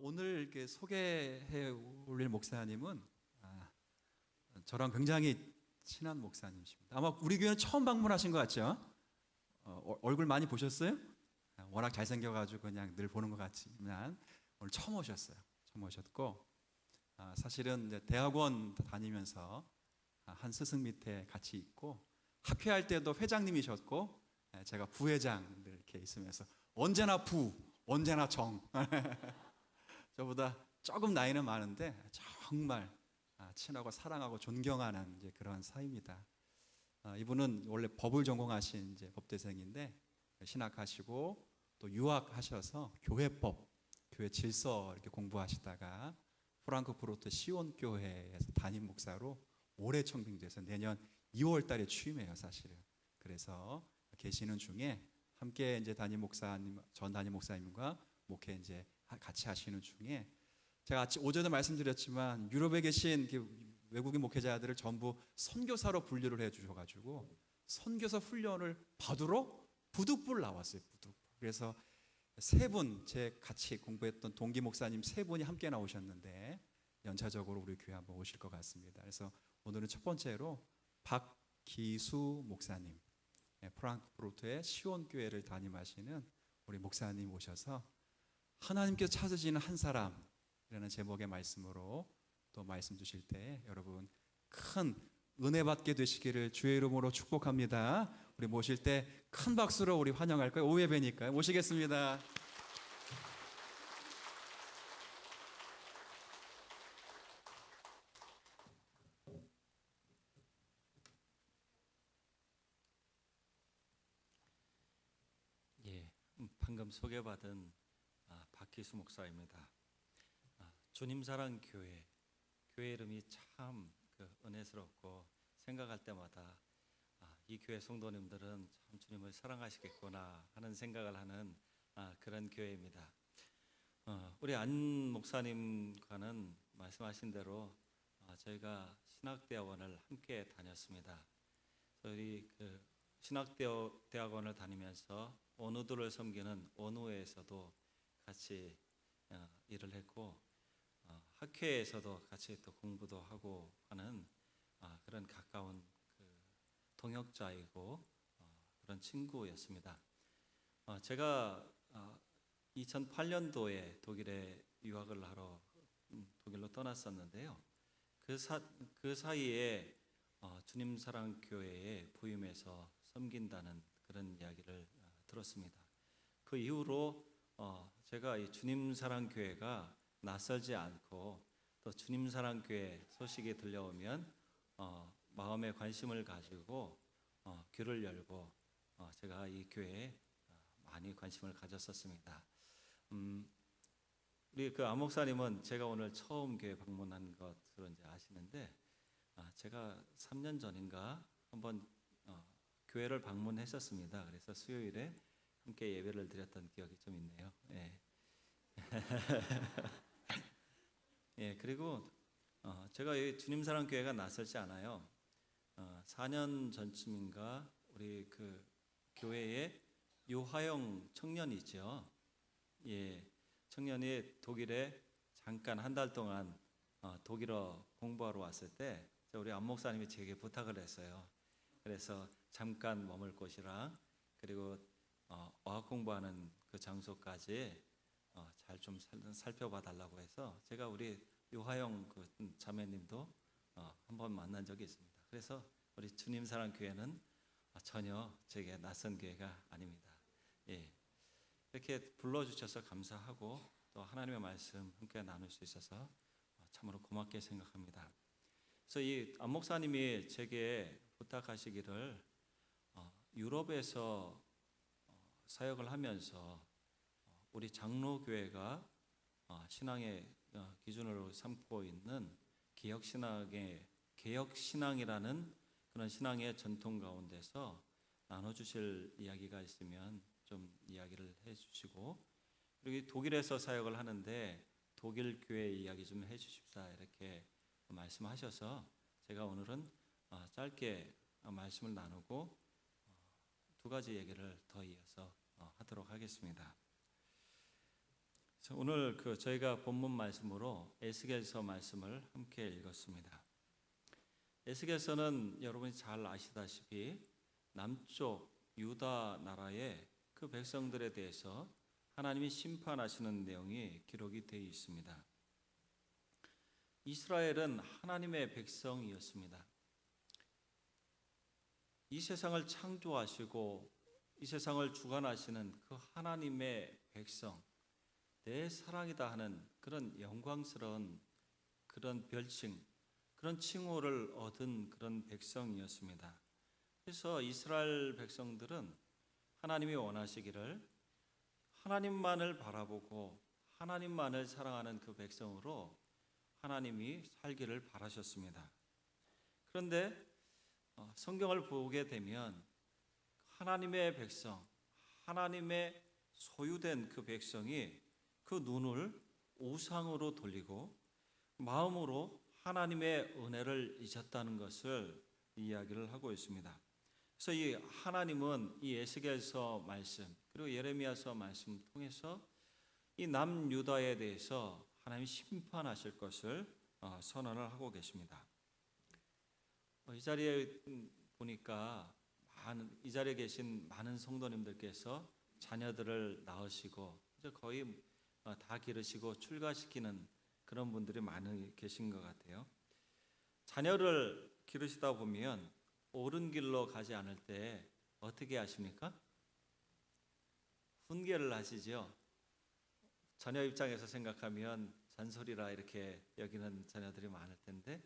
오늘 이렇게 소개해 올릴 목사님은 저랑 굉장히 친한 목사님이십니다. 아마 우리 교회는 처음 방문하신 것 같죠? 얼굴 많이 보셨어요? 워낙 잘생겨가지고 그냥 늘 보는 것 같지만 오늘 처음 오셨어요. 처음 오셨고 사실은 이제 대학원 다니면서 한 스승 밑에 같이 있고 학회할 때도 회장님이셨고 제가 부회장 이렇게 있으면서 언제나 부, 언제나 정. 저보다 조금 나이는 많은데 정말 친하고 사랑하고 존경하는 이제 그런 사이입니다. 이분은 원래 법을 전공하신 이제 법대생인데 신학하시고 또 유학하셔서 교회법, 교회 질서 이렇게 공부하시다가 프랑크푸르트 시온 교회에서 담임 목사로 올해 청빙돼서 내년 2월 달에 취임해요, 사실은. 그래서 계시는 중에 함께 이제 전 담임 목사님과 목회 이제 같이 하시는 중에 제가 오전에 말씀드렸지만 유럽에 계신 외국인 목회자들을 전부 선교사로 분류를 해 주셔가지고 선교사 훈련을 받으러 부득불 나왔어요. 부득불. 그래서 세 분, 제 같이 공부했던 동기 목사님 세 분이 함께 나오셨는데 연차적으로 우리 교회 한번 오실 것 같습니다. 그래서 오늘은 첫 번째로 박기수 목사님, 프랑크푸르트의 시온 교회를 담임하시는 우리 목사님 오셔서 하나님께서 찾으시는 한 사람이라는 제목의 말씀으로 또 말씀 주실 때 여러분 큰 은혜 받게 되시기를 주의 이름으로 축복합니다. 우리 모실 때 큰 박수로 우리 환영할 거예요. 오예배니까요. 모시겠습니다. 예, 방금 소개받은 박기수 목사입니다. 주님사랑 교회 이름이 참 은혜스럽고 생각할 때마다 이 교회 성도님들은 참 주님을 사랑하시겠구나 하는 생각을 하는 그런 교회입니다. 우리 안 목사님과는 말씀하신 대로 저희가 신학대학원을 함께 다녔습니다. 저희 신학대학원을 다니면서 원우들을 섬기는 원우회에서도 같이 일을 했고 학회에서도 같이 또 공부도 하고 하는 그런 가까운 동역자이고 그런 친구였습니다. 제가 2008년도에 독일에 유학을 하러 독일로 떠났었는데요. 그 사이에 주님사랑교회에 부임해서 섬긴다는 그런 이야기를 들었습니다. 그 이후로 제가 이 주님사랑교회가 낯설지 않고 또 주님사랑교회 소식이 들려오면 마음에 관심을 가지고 귀를 열고 제가 이 교회에 많이 관심을 가졌었습니다. 우리 안 목사님은 제가 오늘 처음 교회 방문한 것으로 이제 아시는데 제가 3년 전인가 한번 교회를 방문했었습니다. 그래서 수요일에 함께 예배를 드렸던 기억이 좀 있네요. 예. 예, 그리고 제가 이 주님사랑교회가 낯설지 않아요. 4년 전쯤인가 우리 교회에 유화영 청년이죠. 예, 청년이 독일에 잠깐 한 달 동안 독일어 공부하러 왔을 때 우리 안 목사님이 제게 부탁을 했어요. 그래서 잠깐 머물 곳이랑 그리고 어학 공부하는 그 장소까지 잘 좀 살펴봐 달라고 해서 제가 우리 유화영 자매님도 한번 만난 적이 있습니다. 그래서 우리 주님사랑교회는 전혀 제게 낯선 교회가 아닙니다. 예, 이렇게 불러주셔서 감사하고 또 하나님의 말씀 함께 나눌 수 있어서 참으로 고맙게 생각합니다. 그래서 이 안 목사님이 제게 부탁하시기를 유럽에서 사역을 하면서 우리 장로교회가 신앙의 기준으로 삼고 있는 개혁신앙이라는 그런 신앙의 전통 가운데서 나눠주실 이야기가 있으면 좀 이야기를 해주시고 그리고 독일에서 사역을 하는데 독일 교회 이야기 좀 해주십사 이렇게 말씀하셔서 제가 오늘은 짧게 말씀을 나누고 두 가지 얘기를 더 이어서 하도록 하겠습니다. 오늘 저희가 본문 말씀으로 에스겔서 말씀을 함께 읽었습니다. 에스겔서는 여러분이 잘 아시다시피 남쪽 유다 나라의 그 백성들에 대해서 하나님이 심판하시는 내용이 기록이 되어 있습니다. 이스라엘은 하나님의 백성이었습니다. 이 세상을 창조하시고 이 세상을 주관하시는 그 하나님의 백성, 내 사랑이다 하는 그런 영광스러운 그런 별칭, 그런 칭호를 얻은 그런 백성이었습니다. 그래서 이스라엘 백성들은 하나님이 원하시기를 하나님만을 바라보고 하나님만을 사랑하는 그 백성으로 하나님이 살기를 바라셨습니다. 그런데 성경을 보게 되면 하나님의 백성, 하나님의 소유된 그 백성이 그 눈을 우상으로 돌리고 마음으로 하나님의 은혜를 잊었다는 것을 이야기를 하고 있습니다. 그래서 이 하나님은 이 에스겔서 말씀 그리고 예레미야서 말씀 통해서 이 남유다에 대해서 하나님이 심판하실 것을 선언을 하고 계십니다. 이 자리에 보니까 이 자리에 계신 많은 성도님들께서 자녀들을 낳으시고 이제 거의 다 기르시고 출가시키는 그런 분들이 많이 계신 것 같아요. 자녀를 기르시다 보면 옳은 길로 가지 않을 때 어떻게 하십니까? 훈계를 하시죠. 자녀 입장에서 생각하면 잔소리라 이렇게 여기는 자녀들이 많을 텐데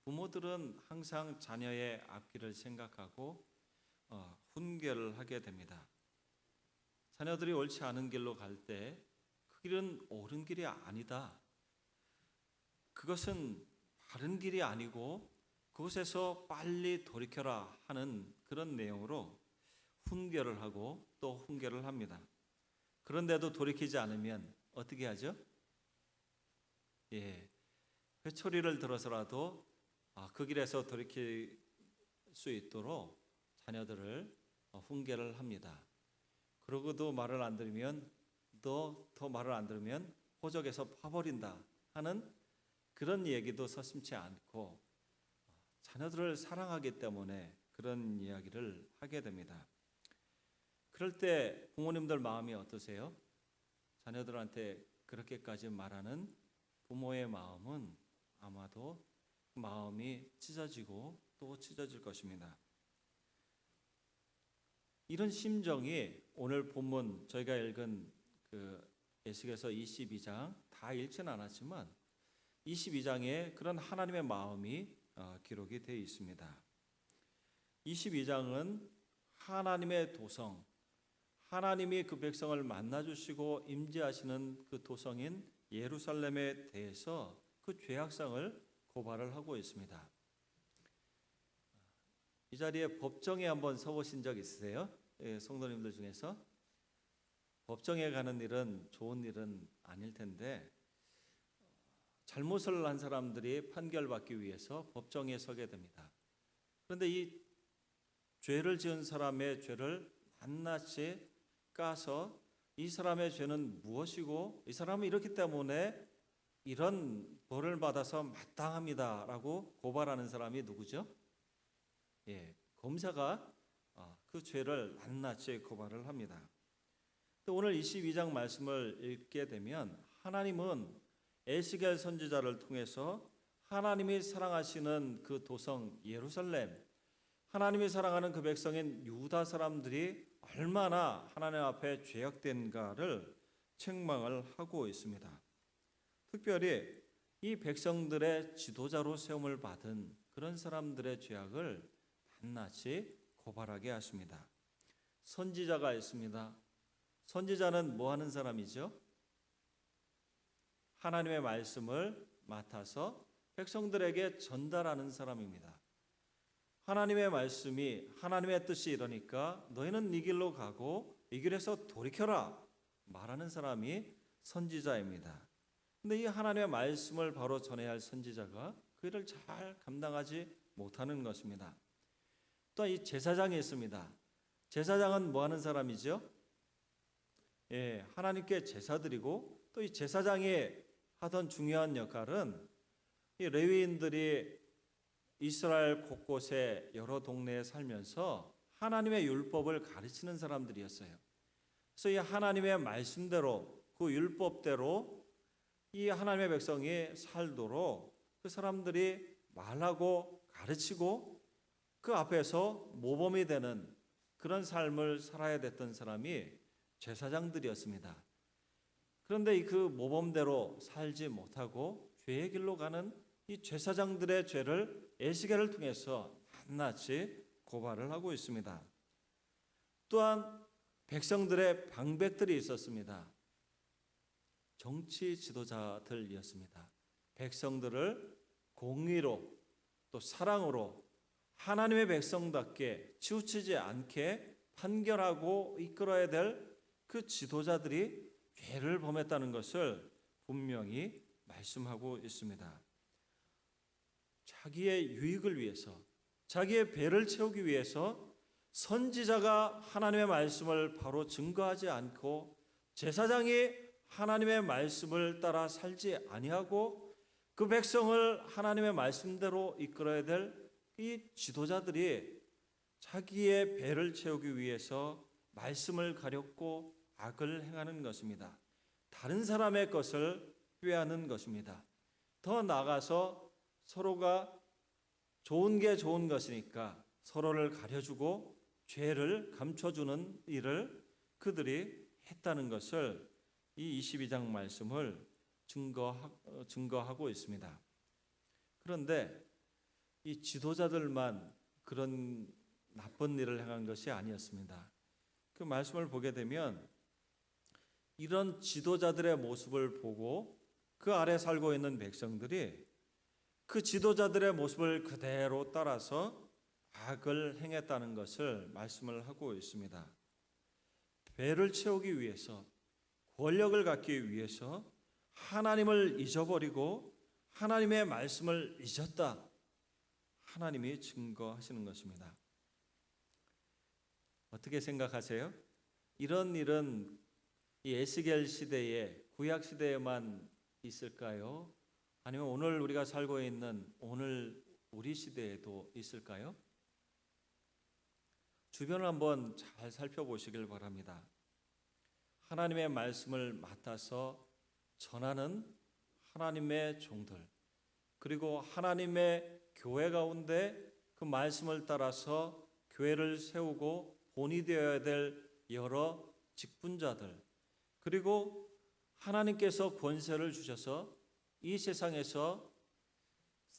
부모들은 항상 자녀의 앞길을 생각하고 훈계를 하게 됩니다. 자녀들이 옳지 않은 길로 갈 때 그 길은 옳은 길이 아니다. 그것은 바른 길이 아니고 그곳에서 빨리 돌이켜라 하는 그런 내용으로 훈계를 하고 또 훈계를 합니다. 그런데도 돌이키지 않으면 어떻게 하죠? 회초리를 들어서라도 그 길에서 돌이킬 수 있도록 자녀들을 훈계를 합니다. 그러고도 말을 안 들으면 더 말을 안 들으면 호적에서 파버린다 하는 그런 얘기도 서슴지 않고 자녀들을 사랑하기 때문에 그런 이야기를 하게 됩니다. 그럴 때 부모님들 마음이 어떠세요? 자녀들한테 그렇게까지 말하는 부모의 마음은 아마도 마음이 찢어지고 또 찢어질 것입니다. 이런 심정이 오늘 본문 저희가 읽은 에스겔서 22장 다 읽지는 않았지만 22장에 그런 하나님의 마음이 기록이 되어 있습니다. 22장은 하나님의 도성, 하나님이 그 백성을 만나주시고 임재하시는 그 도성인 예루살렘에 대해서 그 죄악성을 고발을 하고 있습니다. 이 자리에 법정에 한번 서보신 적 있으세요? 성도님들 중에서? 법정에 가는 일은 좋은 일은 아닐 텐데 잘못을 한 사람들이 판결받기 위해서 법정에 서게 됩니다. 그런데 이 죄를 지은 사람의 죄를 낱낱이 까서 이 사람의 죄는 무엇이고 이 사람은 이렇기 때문에 이런 벌을 받아서 마땅합니다라고 고발하는 사람이 누구죠? 검사가 그 죄를 낱낱이 고발을 합니다. 또 오늘 22장 말씀을 읽게 되면 하나님은 에스겔 선지자를 통해서 하나님이 사랑하시는 그 도성 예루살렘, 하나님이 사랑하는 그 백성인 유다 사람들이 얼마나 하나님 앞에 죄악된가를 책망을 하고 있습니다. 특별히 이 백성들의 지도자로 세움을 받은 그런 사람들의 죄악을 낱낱이 고발하게 하십니다. 선지자가 있습니다. 선지자는 뭐 하는 사람이죠? 하나님의 말씀을 맡아서 백성들에게 전달하는 사람입니다. 하나님의 말씀이 하나님의 뜻이 이러니까 너희는 이 길로 가고 이 길에서 돌이켜라 말하는 사람이 선지자입니다. 근데 이 하나님의 말씀을 바로 전해야 할 선지자가 그 일을 잘 감당하지 못하는 것입니다. 또 이 제사장이 있습니다. 제사장은 뭐 하는 사람이죠? 하나님께 제사 드리고 또 이 제사장이 하던 중요한 역할은 이 레위인들이 이스라엘 곳곳에 여러 동네에 살면서 하나님의 율법을 가르치는 사람들이었어요. 그래서 이 하나님의 말씀대로 그 율법대로 이 하나님의 백성이 살도록 그 사람들이 말하고 가르치고 그 앞에서 모범이 되는 그런 삶을 살아야 됐던 사람이 제사장들이었습니다. 그런데 그 모범대로 살지 못하고 죄의 길로 가는 이 제사장들의 죄를 에스겔을 통해서 낱낱이 고발을 하고 있습니다. 또한 백성들의 방백들이 있었습니다. 정치 지도자들이었습니다. 백성들을 공의로 또 사랑으로 하나님의 백성답게 치우치지 않게 판결하고 이끌어야 될 그 지도자들이 죄를 범했다는 것을 분명히 말씀하고 있습니다. 자기의 유익을 위해서, 자기의 배를 채우기 위해서 선지자가 하나님의 말씀을 바로 증거하지 않고 제사장이 하나님의 말씀을 따라 살지 아니하고 그 백성을 하나님의 말씀대로 이끌어야 될 이 지도자들이 자기의 배를 채우기 위해서 말씀을 가렸고 악을 행하는 것입니다. 다른 사람의 것을 빼앗는 것입니다. 더 나아가서 서로가 좋은 게 좋은 것이니까 서로를 가려주고 죄를 감춰주는 일을 그들이 했다는 것을 이 22장 말씀을 증거하고 있습니다. 그런데 이 지도자들만 그런 나쁜 일을 행한 것이 아니었습니다. 그 말씀을 보게 되면 이런 지도자들의 모습을 보고 그 아래 살고 있는 백성들이 그 지도자들의 모습을 그대로 따라서 악을 행했다는 것을 말씀을 하고 있습니다. 배를 채우기 위해서, 권력을 갖기 위해서 하나님을 잊어버리고 하나님의 말씀을 잊었다. 하나님이 증거하시는 것입니다. 어떻게 생각하세요? 이런 일은 이 에스겔 시대에, 구약 시대에만 있을까요? 아니면 오늘 우리가 살고 있는 오늘 우리 시대에도 있을까요? 주변을 한번 잘 살펴보시길 바랍니다. 하나님의 말씀을 맡아서 전하는 하나님의 종들, 그리고 하나님의 교회 가운데 그 말씀을 따라서 교회를 세우고 본이 되어야 될 여러 직분자들, 그리고 하나님께서 권세를 주셔서 이 세상에서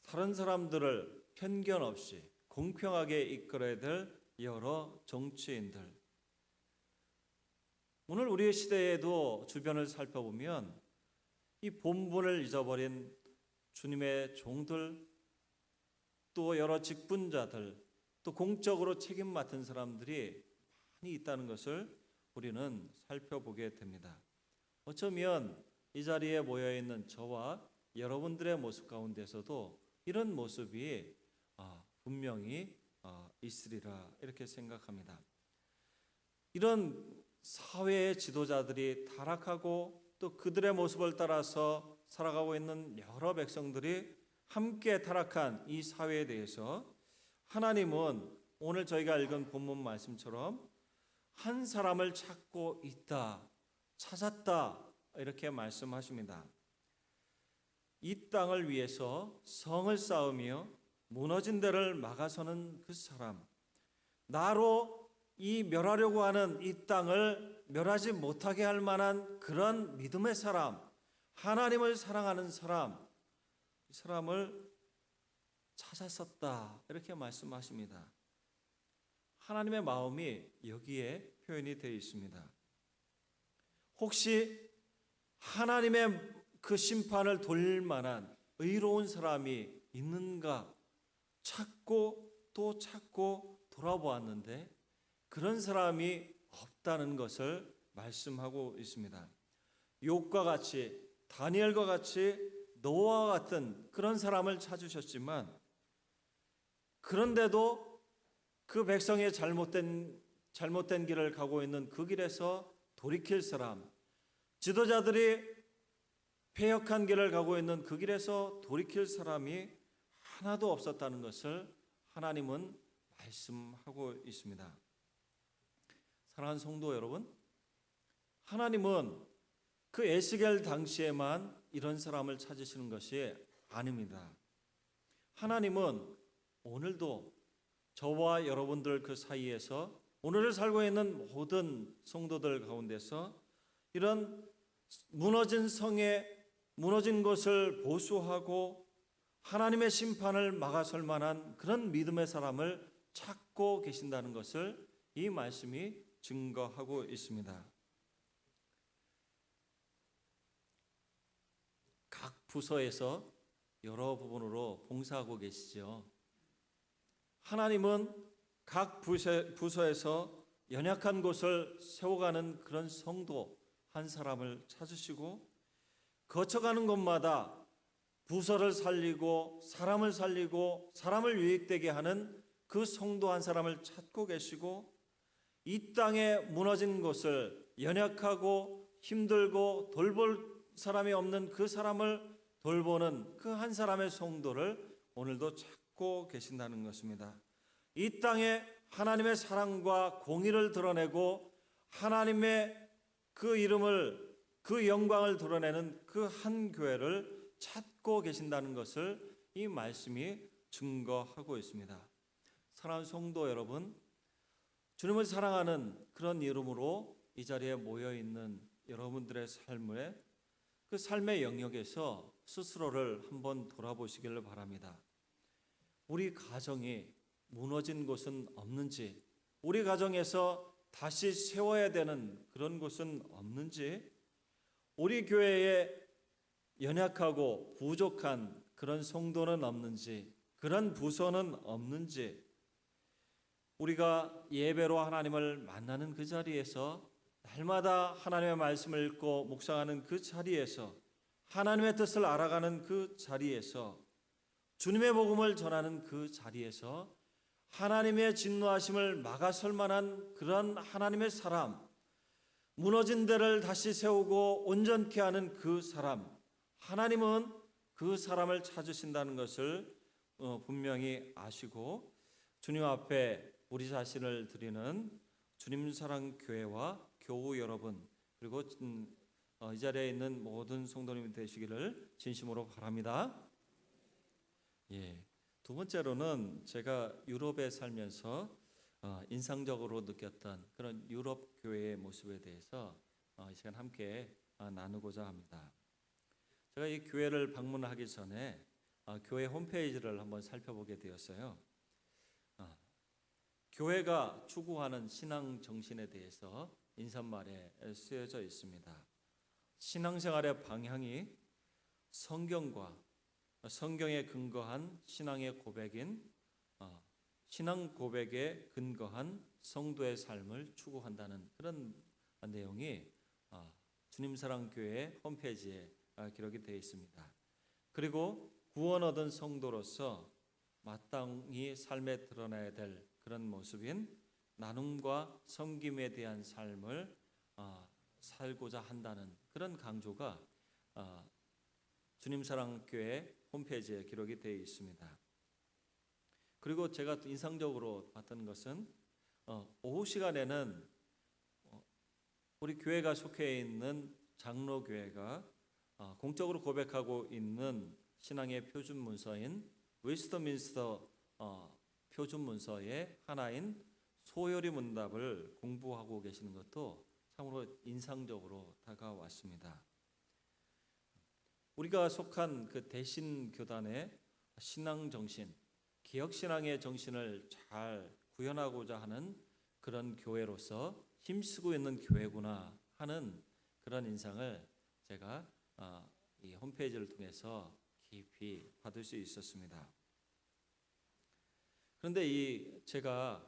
다른 사람들을 편견 없이 공평하게 이끌어야 될 여러 정치인들. 오늘 우리의 시대에도 주변을 살펴보면 이 본분을 잊어버린 주님의 종들, 또 여러 직분자들, 또 공적으로 책임 맡은 사람들이 많이 있다는 것을 우리는 살펴보게 됩니다. 어쩌면 이 자리에 모여 있는 저와 여러분들의 모습 가운데서도 이런 모습이 분명히 있으리라 이렇게 생각합니다. 이런 사회의 지도자들이 타락하고 또 그들의 모습을 따라서 살아가고 있는 여러 백성들이 함께 타락한 이 사회에 대해서 하나님은 오늘 저희가 읽은 본문 말씀처럼 한 사람을 찾고 있다, 찾았다 이렇게 말씀하십니다. 이 땅을 위해서 성을 쌓으며 무너진 데를 막아서는 그 사람, 나로 이 멸하려고 하는 이 땅을 멸하지 못하게 할 만한 그런 믿음의 사람, 하나님을 사랑하는 사람, 이 사람을 찾았었다 이렇게 말씀하십니다. 하나님의 마음이 여기에 표현이 되어 있습니다. 혹시 하나님의 그 심판을 돌릴 만한 의로운 사람이 있는가 찾고 또 찾고 돌아보았는데 그런 사람이 없다는 것을 말씀하고 있습니다. 욥과 같이, 다니엘과 같이, 노아와 같은 그런 사람을 찾으셨지만 그런데도 그 백성의 잘못된 길을 가고 있는 그 길에서 돌이킬 사람, 지도자들이 패역한 길을 가고 있는 그 길에서 돌이킬 사람이 하나도 없었다는 것을 하나님은 말씀하고 있습니다. 사랑하는 성도 여러분, 하나님은 그 에스겔 당시에만 이런 사람을 찾으시는 것이 아닙니다. 하나님은 오늘도 저와 여러분들 그 사이에서 오늘을 살고 있는 모든 성도들 가운데서 이런 무너진 성에 무너진 것을 보수하고 하나님의 심판을 막아설 만한 그런 믿음의 사람을 찾고 계신다는 것을 이 말씀이 증거하고 있습니다. 각 부서에서 여러 부분으로 봉사하고 계시죠. 하나님은 각 부서에서 연약한 곳을 세워가는 그런 성도 한 사람을 찾으시고 거쳐가는 곳마다 부서를 살리고 사람을 유익되게 하는 그 성도 한 사람을 찾고 계시고 이 땅에 무너진 곳을 연약하고 힘들고 돌볼 사람이 없는 그 사람을 돌보는 그 한 사람의 성도를 오늘도 찾고 계신다는 것입니다. 이 땅에 하나님의 사랑과 공의를 드러내고 하나님의 그 이름을 그 영광을 드러내는 그 한 교회를 찾고 계신다는 것을 이 말씀이 증거하고 있습니다. 사랑하는 성도 여러분, 주님을 사랑하는 그런 이름으로 이 자리에 모여 있는 여러분들의 삶에 그 삶의 영역에서 스스로를 한번 돌아보시기를 바랍니다. 우리 가정이 무너진 곳은 없는지, 우리 가정에서 다시 세워야 되는 그런 곳은 없는지, 우리 교회에 연약하고 부족한 그런 성도는 없는지, 그런 부서는 없는지, 우리가 예배로 하나님을 만나는 그 자리에서 날마다 하나님의 말씀을 읽고 묵상하는 그 자리에서 하나님의 뜻을 알아가는 그 자리에서 주님의 복음을 전하는 그 자리에서 하나님의 진노하심을 막아설 만한 그런 하나님의 사람, 무너진 데를 다시 세우고 온전케 하는 그 사람, 하나님은 그 사람을 찾으신다는 것을 분명히 아시고 주님 앞에 우리 자신을 드리는 주님 사랑 교회와 교우 여러분, 그리고 이 자리에 있는 모든 성도님이 되시기를 진심으로 바랍니다. 두 번째로는 제가 유럽에 살면서 인상적으로 느꼈던 그런 유럽 교회의 모습에 대해서 이 시간 함께 나누고자 합니다. 제가 이 교회를 방문하기 전에 교회 홈페이지를 한번 살펴보게 되었어요. 교회가 추구하는 신앙 정신에 대해서 인사말에 쓰여져 있습니다. 신앙생활의 방향이 성경에 근거한 신앙의 고백인 신앙 고백에 근거한 성도의 삶을 추구한다는 그런 내용이 주님사랑교회 홈페이지에 기록이 되어 있습니다. 그리고 구원 얻은 성도로서 마땅히 삶에 드러나야 될 그런 모습인 나눔과 섬김에 대한 삶을 살고자 한다는 그런 강조가 주님사랑교회 홈페이지에 기록이 되어 있습니다. 그리고 제가 인상적으로 봤던 것은 오후 시간에는 우리 교회가 속해 있는 장로교회가 공적으로 고백하고 있는 신앙의 표준 문서인 웨스트민스터 표준 문서의 하나인 소요리 문답을 공부하고 계시는 것도 참으로 인상적으로 다가왔습니다. 우리가 속한 그 대신 교단의 신앙 정신, 개혁 신앙의 정신을 잘 구현하고자 하는 그런 교회로서 힘쓰고 있는 교회구나 하는 그런 인상을 제가 이 홈페이지를 통해서 깊이 받을 수 있었습니다. 그런데 제가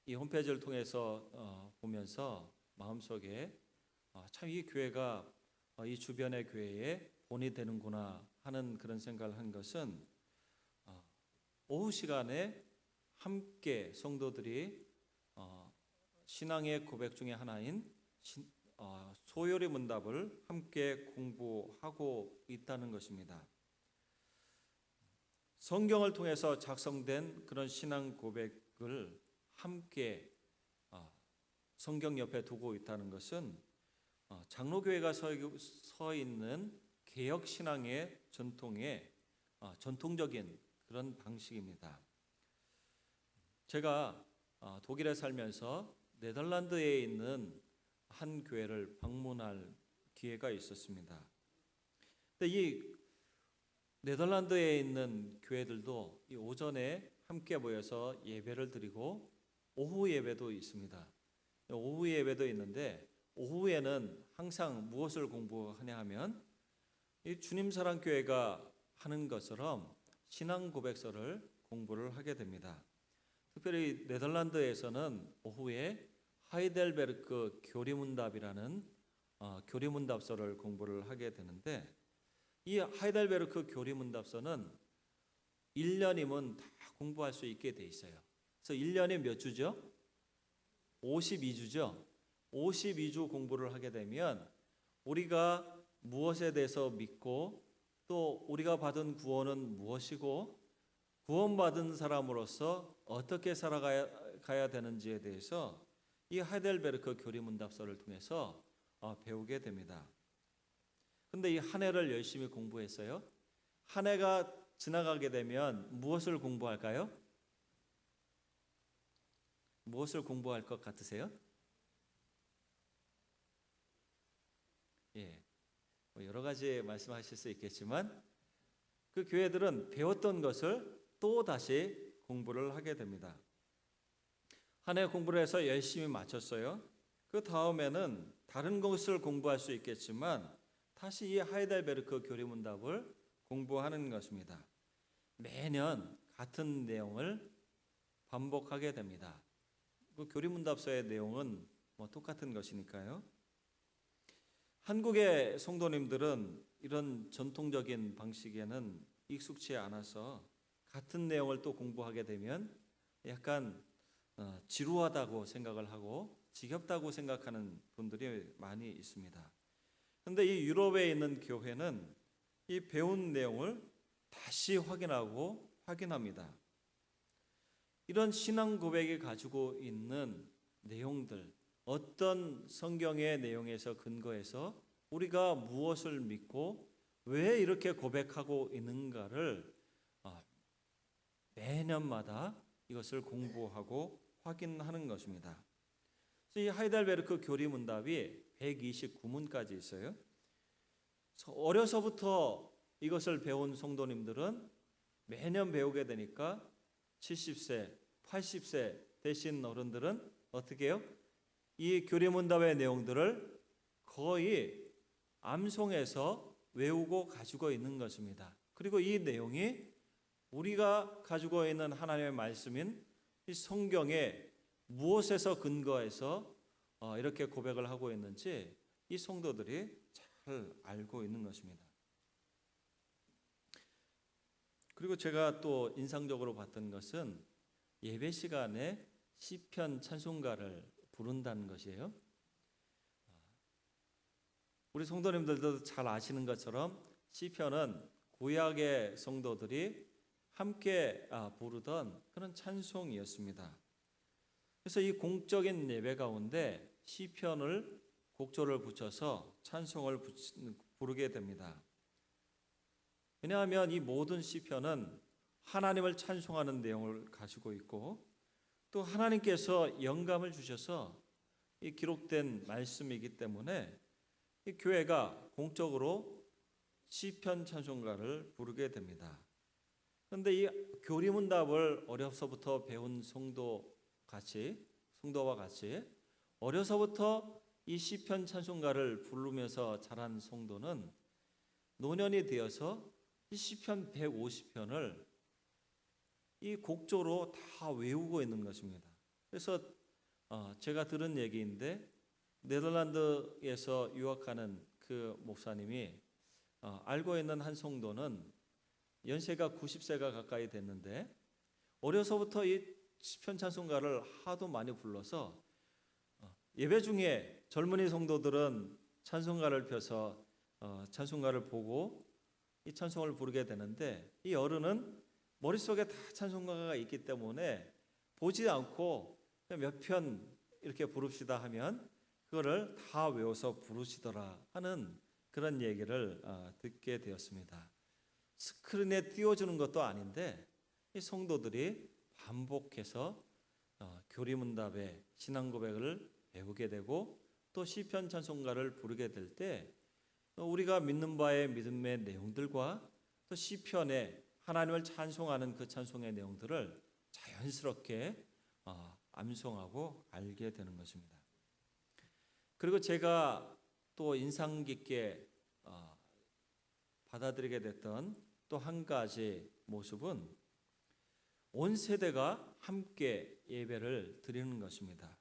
이 홈페이지를 통해서 보면서 마음속에 참 이 교회가 이 주변의 교회에 본이 되는구나 하는 그런 생각을 한 것은 오후 시간에 함께 성도들이 신앙의 고백 중에 하나인 소요리 문답을 함께 공부하고 있다는 것입니다. 성경을 통해서 작성된 그런 신앙 고백을 함께 성경 옆에 두고 있다는 것은 장로교회가 서 있는 개혁 신앙의 전통의 전통적인 그런 방식입니다. 제가 독일에 살면서 네덜란드에 있는 한 교회를 방문할 기회가 있었습니다. 근데 이 네덜란드에 있는 교회들도 이 오전에 함께 모여서 예배를 드리고 오후 예배도 있습니다. 오후 예배도 있는데 오후에는 항상 무엇을 공부하냐 하면 이 주님 사랑 교회가 하는 것처럼 신앙 고백서를 공부를 하게 됩니다. 특별히 네덜란드에서는 오후에 하이델베르크 교리문답이라는 교리문답서를 공부를 하게 되는데 이 하이델베르크 교리문답서는 1년이면 다 공부할 수 있게 돼 있어요. 그래서 1년이 몇 주죠? 52주죠. 52주 공부를 하게 되면 우리가 무엇에 대해서 믿고 또 우리가 받은 구원은 무엇이고 구원받은 사람으로서 어떻게 살아가야 되는지에 대해서 이 하이델베르크 교리문답서를 통해서 배우게 됩니다. 근데 이 한 해를 열심히 공부했어요. 한 해가 지나가게 되면 무엇을 공부할까요? 무엇을 공부할 것 같으세요? 예, 여러 가지 말씀하실 수 있겠지만 그 교회들은 배웠던 것을 또 다시 공부를 하게 됩니다. 한 해 공부를 해서 열심히 마쳤어요. 그 다음에는 다른 것을 공부할 수 있겠지만 다시 이 하이델베르크 교리문답을 공부하는 것입니다. 매년 같은 내용을 반복하게 됩니다. 그 교리문답서의 내용은 똑같은 것이니까요. 한국의 성도님들은 이런 전통적인 방식에는 익숙치 않아서 같은 내용을 또 공부하게 되면 약간 지루하다고 생각을 하고 지겹다고 생각하는 분들이 많이 있습니다. 그런데 이 유럽에 있는 교회는 이 배운 내용을 다시 확인합니다. 이런 신앙 고백이 가지고 있는 내용들, 어떤 성경의 내용에서 근거해서 우리가 무엇을 믿고 왜 이렇게 고백하고 있는가를 매년마다 이것을 공부하고 확인하는 것입니다. 이 하이델베르크 교리문답이 129문까지 있어요. 어려서부터 이것을 배운 성도님들은 매년 배우게 되니까 70세, 80세 되신 어른들은 어떻게 해요? 이 교리문답의 내용들을 거의 암송해서 외우고 가지고 있는 것입니다. 그리고 이 내용이 우리가 가지고 있는 하나님의 말씀인 이 성경에 무엇에서 근거해서 이렇게 고백을 하고 있는지 이 성도들이 잘 알고 있는 것입니다. 그리고 제가 또 인상적으로 봤던 것은 예배 시간에 시편 찬송가를 부른다는 것이에요. 우리 성도님들도 잘 아시는 것처럼 시편은 구약의 성도들이 함께 부르던 그런 찬송이었습니다. 그래서 이 공적인 예배 가운데 시편을 곡조를 붙여서 찬송을 부르게 됩니다. 왜냐하면 이 모든 시편은 하나님을 찬송하는 내용을 가지고 있고 또 하나님께서 영감을 주셔서 이 기록된 말씀이기 때문에 이 교회가 공적으로 시편 찬송가를 부르게 됩니다. 그런데 이 교리문답을 어려서부터 배운 성도와 같이 어려서부터 이 시편 찬송가를 부르면서 자란 성도는 노년이 되어서 이 시편 150편을 이 곡조로 다 외우고 있는 것입니다. 그래서 제가 들은 얘기인데 네덜란드에서 유학하는 그 목사님이 알고 있는 한 성도는 연세가 90세가 가까이 됐는데 어려서부터 이 시편 찬송가를 하도 많이 불러서 예배 중에 젊은이 성도들은 찬송가를 펴서 찬송가를 보고 이 찬송을 부르게 되는데, 이 어른은 머릿속에 다 찬송가가 있기 때문에 보지 않고 몇 편 이렇게 부릅시다 하면 그거를 다 외워서 부르시더라 하는 그런 얘기를 듣게 되었습니다. 스크린에 띄워주는 것도 아닌데 이 성도들이 반복해서 교리문답의 신앙 고백을 배우게 되고 또 시편 찬송가를 부르게 될 때 우리가 믿는 바의 믿음의 내용들과 또 시편에 하나님을 찬송하는 그 찬송의 내용들을 자연스럽게 암송하고 알게 되는 것입니다. 그리고 제가 또 인상 깊게 받아들이게 됐던 또 한 가지 모습은 온 세대가 함께 예배를 드리는 것입니다.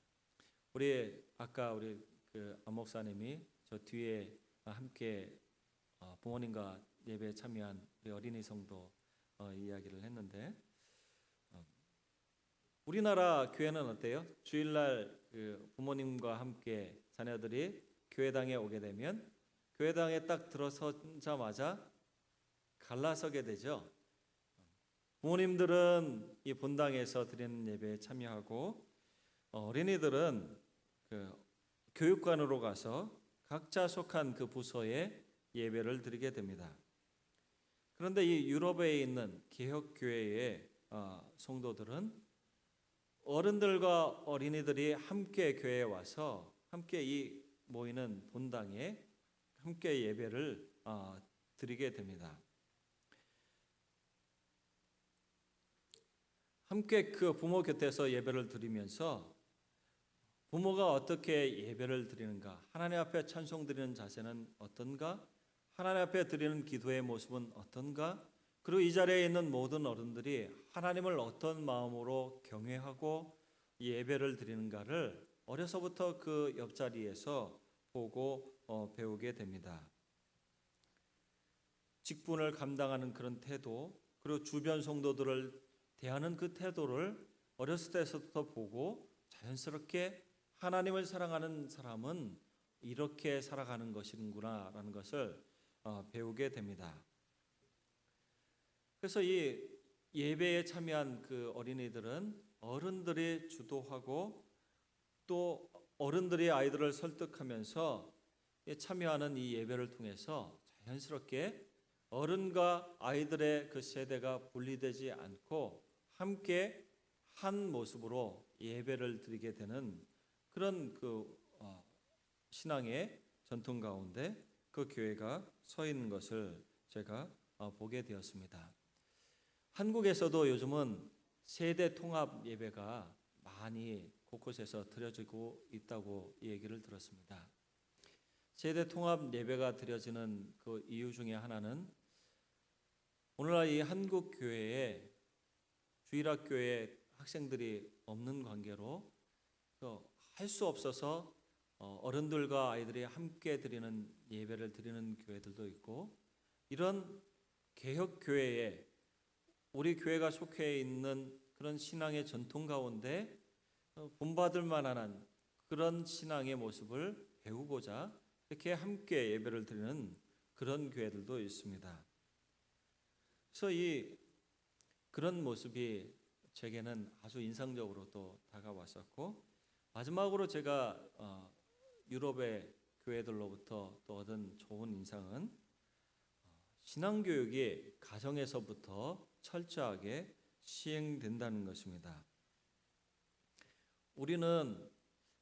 아까 우리 안 목사님이 저 뒤에 함께 부모님과 예배에 참여한 우리 어린이 성도 이야기를 했는데, 우리나라 교회는 어때요? 주일날 그 부모님과 함께 자녀들이 교회당에 오게 되면 교회당에 딱 들어서자마자 갈라서게 되죠. 부모님들은 이 본당에서 드리는 예배에 참여하고 어린이들은 그 교육관으로 가서 각자 속한 그 부서에 예배를 드리게 됩니다. 그런데 이 유럽에 있는 개혁교회의 성도들은 어른들과 어린이들이 함께 교회에 와서 함께 이 모이는 본당에 함께 예배를 드리게 됩니다. 함께 그 부모 곁에서 예배를 드리면서 부모가 어떻게 예배를 드리는가, 하나님 앞에 찬송 드리는 자세는 어떤가, 하나님 앞에 드리는 기도의 모습은 어떤가, 그리고 이 자리에 있는 모든 어른들이 하나님을 어떤 마음으로 경외하고 예배를 드리는가를 어려서부터 그 옆자리에서 보고 배우게 됩니다. 직분을 감당하는 그런 태도, 그리고 주변 성도들을 대하는 그 태도를 어렸을 때부터 보고 자연스럽게 하나님을 사랑하는 사람은 이렇게 살아가는 것이구나라는 것을 배우게 됩니다. 그래서 이 예배에 참여한 그 어린이들은 어른들이 주도하고 또 어른들이 아이들을 설득하면서 참여하는 이 예배를 통해서 자연스럽게 어른과 아이들의 그 세대가 분리되지 않고 함께 한 모습으로 예배를 드리게 되는 그런 그 신앙의 전통 가운데 그 교회가 서 있는 것을 제가 보게 되었습니다. 한국에서도 요즘은 세대 통합 예배가 많이 곳곳에서 드려지고 있다고 얘기를 들었습니다. 세대 통합 예배가 드려지는 그 이유 중에 하나는 오늘날 이 한국 교회에 주일학교에 학생들이 없는 관계로 할 수 없어서 어른들과 아이들이 함께 드리는 예배를 드리는 교회들도 있고, 이런 개혁 교회에 우리 교회가 속해 있는 그런 신앙의 전통 가운데 본받을 만한 그런 신앙의 모습을 배우고자 이렇게 함께 예배를 드리는 그런 교회들도 있습니다. 그래서 그런 모습이 제게는 아주 인상적으로 또 다가왔었고, 마지막으로 제가 유럽의 교회들로부터 또 얻은 좋은 인상은 신앙교육이 가정에서부터 철저하게 시행된다는 것입니다. 우리는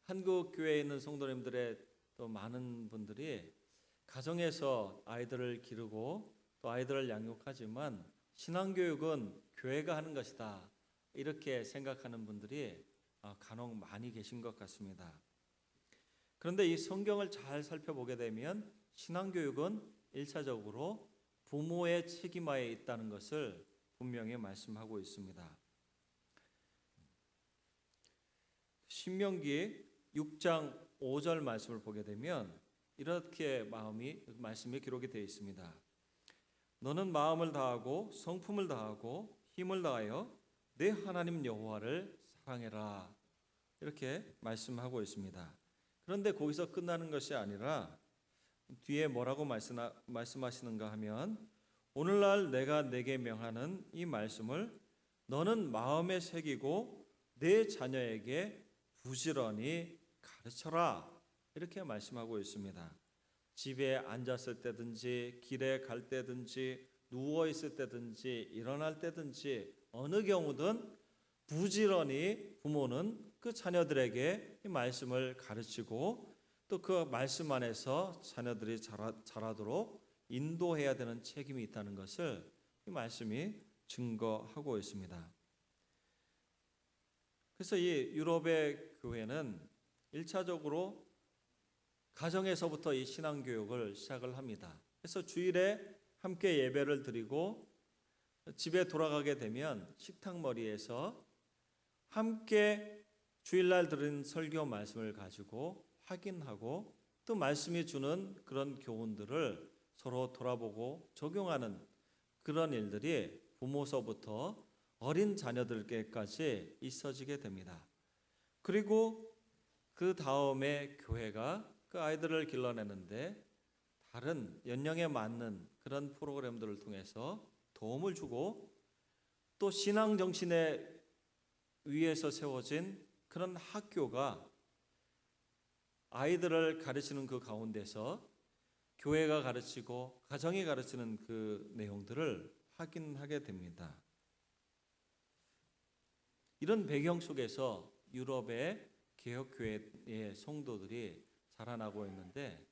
한국 교회에 있는 성도님들의 또 많은 분들이 가정에서 아이들을 기르고 또 아이들을 양육하지만 신앙교육은 교회가 하는 것이다, 이렇게 생각하는 분들이 간혹 많이 계신 것 같습니다. 그런데 이 성경을 잘 살펴보게 되면 신앙교육은 1차적으로 부모의 책임하에 있다는 것을 분명히 말씀하고 있습니다. 신명기 6장 5절 말씀을 보게 되면 이렇게 말씀이 기록이 되어 있습니다. 너는 마음을 다하고 성품을 다하고 힘을 다하여 내 하나님 여호와를 사랑해라, 이렇게 말씀하고 있습니다. 그런데 거기서 끝나는 것이 아니라 뒤에 뭐라고 말씀하시는가 하면 오늘날 내가 내게 명하는 이 말씀을 너는 마음에 새기고 내 자녀에게 부지런히 가르쳐라. 이렇게 말씀하고 있습니다. 집에 앉았을 때든지 길에 갈 때든지 누워 있을 때든지 일어날 때든지 어느 경우든 부지런히 부모는 그 자녀들에게 이 말씀을 가르치고 또 그 말씀 안에서 자녀들이 자라도록 인도해야 되는 책임이 있다는 것을 이 말씀이 증거하고 있습니다. 그래서 이 유럽의 교회는 1차적으로 가정에서부터 이 신앙교육을 시작을 합니다. 그래서 주일에 함께 예배를 드리고 집에 돌아가게 되면 식탁머리에서 함께 주일날 들은 설교 말씀을 가지고 확인하고 또 말씀이 주는 그런 교훈들을 서로 돌아보고 적용하는 그런 일들이 부모서부터 어린 자녀들께까지 있어지게 됩니다. 그리고 그 다음에 교회가 그 아이들을 길러내는데 다른 연령에 맞는 그런 프로그램들을 통해서 도움을 주고 또 신앙 정신에 위에서 세워진 그런 학교가 아이들을 가르치는 그 가운데서 교회가 가르치고 가정이 가르치는 그 내용들을 확인하게 됩니다. 이런 배경 속에서 유럽의 개혁교회의 성도들이 자라나고 있는데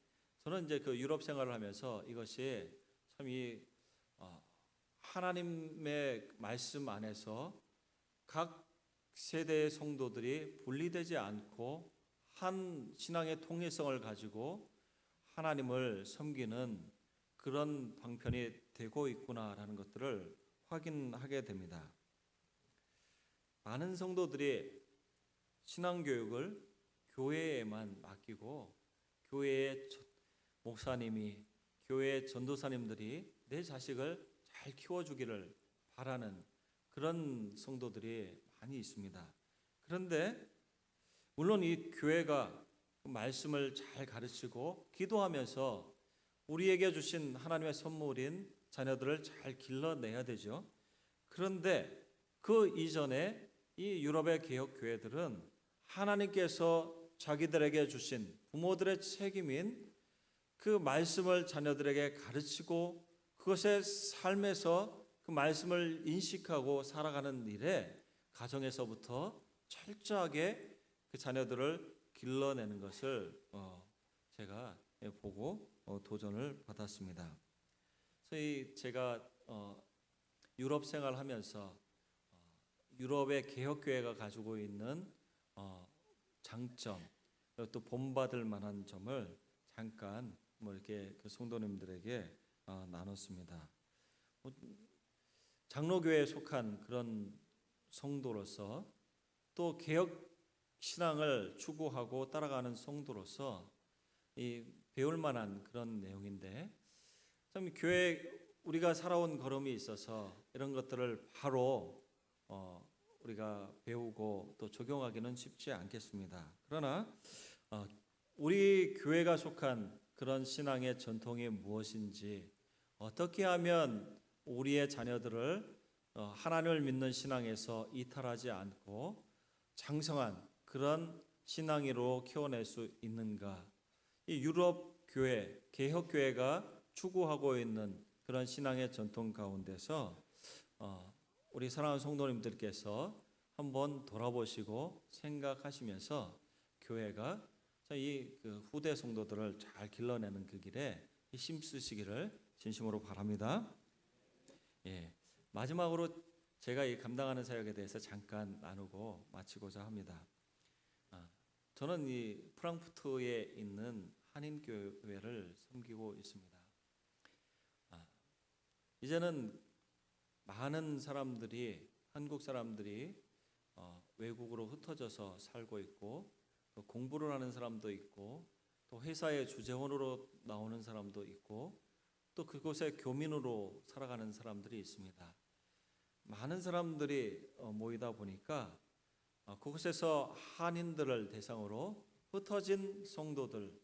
저는 이제 그 유럽 생활을 하면서 이것이 참 이 하나님의 말씀 안에서 각 세대의 성도들이 분리되지 않고 한 신앙의 통일성을 가지고 하나님을 섬기는 그런 방편이 되고 있구나라는 것들을 확인하게 됩니다. 많은 성도들이 신앙교육을 교회에만 맡기고 교회의 목사님이 교회의 전도사님들이 내 자식을 잘 키워주기를 바라는 그런 성도들이 많이 있습니다. 그런데 물론 이 교회가 말씀을 잘 가르치고 기도하면서 우리에게 주신 하나님의 선물인 자녀들을 잘 길러내야 되죠. 그런데 그 이전에 이 유럽의 개혁 교회들은 하나님께서 자기들에게 주신 부모들의 책임인 그 말씀을 자녀들에게 가르치고 그것의 삶에서 그 말씀을 인식하고 살아가는 일에 가정에서부터 철저하게 그 자녀들을 길러내는 것을 제가 보고 도전을 받았습니다. 그래서 제가 유럽 생활하면서 유럽의 개혁교회가 가지고 있는 장점 또 본받을 만한 점을 잠깐 이렇게 그 성도님들에게 나눴습니다. 장로교회에 속한 그런 성도로서 또 개혁 신앙을 추구하고 따라가는 성도로서 이 배울 만한 그런 내용인데 참 교회 우리가 살아온 걸음이 있어서 이런 것들을 바로 우리가 배우고 또 적용하기는 쉽지 않겠습니다. 그러나 우리 교회가 속한 그런 신앙의 전통이 무엇인지 어떻게 하면 우리의 자녀들을 하나님을 믿는 신앙에서 이탈하지 않고 장성한 그런 신앙으로 키워낼 수 있는가? 이 유럽 교회, 개혁 교회가 추구하고 있는 그런 신앙의 전통 가운데서 우리 사랑하는 성도님들께서 한번 돌아보시고 생각하시면서 교회가 이 후대 성도들을 잘 길러내는 그 길에 힘쓰시기를 진심으로 바랍니다. 예, 마지막으로 제가 이 감당하는 사역에 대해서 잠깐 나누고 마치고자 합니다. 저는 이 프랑크푸르트에 있는 한인교회를 섬기고 있습니다. 이제는 많은 사람들이 한국 사람들이 외국으로 흩어져서 살고 있고 또 공부를 하는 사람도 있고 또 회사의 주재원으로 나오는 사람도 있고 또 그곳에 교민으로 살아가는 사람들이 있습니다. 많은 사람들이 모이다 보니까 그곳에서 한인들을 대상으로 흩어진 성도들,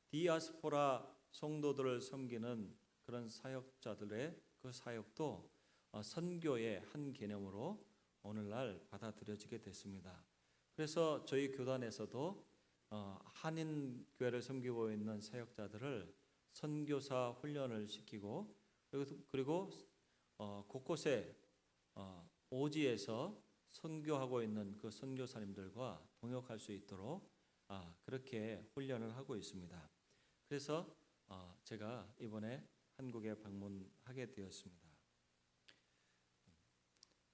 디아스포라 성도들을 섬기는 그런 사역자들의 그 사역도 선교의 한 개념으로 오늘날 받아들여지게 됐습니다. 그래서 저희 교단에서도 한인 교회를 섬기고 있는 사역자들을 선교사 훈련을 시키고 그리고 곳곳에 오지에서 선교하고 있는 그 선교사님들과 동역할 수 있도록 그렇게 훈련을 하고 있습니다. 그래서 제가 이번에 한국에 방문하게 되었습니다.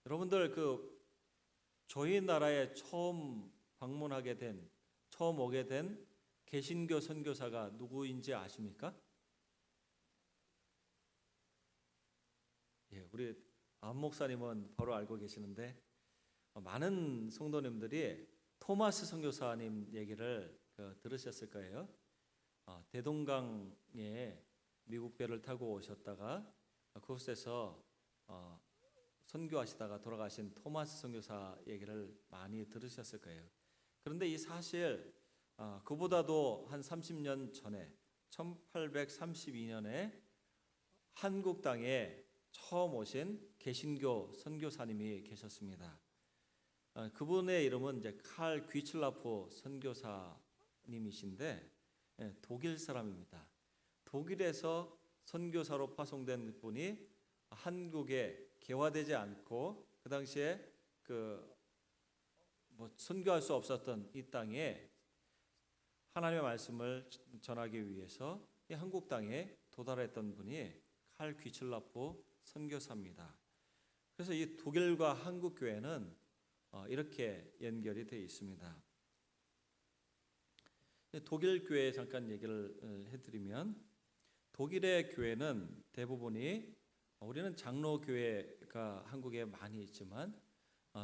여러분들 저희 나라에 처음 오게 된 개신교 선교사가 누구인지 아십니까? 예, 우리 안 목사님은 바로 알고 계시는데 많은 성도님들이 토마스 선교사님 얘기를 들으셨을 거예요. 대동강에 미국 배를 타고 오셨다가 그곳에서 선교하시다가 돌아가신 토마스 선교사 얘기를 많이 들으셨을 거예요. 그런데 이 사실 그보다도 한 30년 전에 1832년에 한국 땅에 처음 오신 개신교 선교사님이 계셨습니다. 그분의 이름은 이제 칼 귀칠라프 선교사님이신데 독일 사람입니다. 독일에서 선교사로 파송된 분이 한국에 개화되지 않고 그 당시에 선교할 수 없었던 이 땅에 하나님의 말씀을 전하기 위해서 이 한국 땅에 도달했던 분이 칼 귀칠라프 선교사입니다. 그래서 이 독일과 한국 교회는 이렇게 연결이 되어 있습니다. 독일 교회 잠깐 얘기를 해드리면 독일의 교회는 대부분이 우리는 장로 교회가 한국에 많이 있지만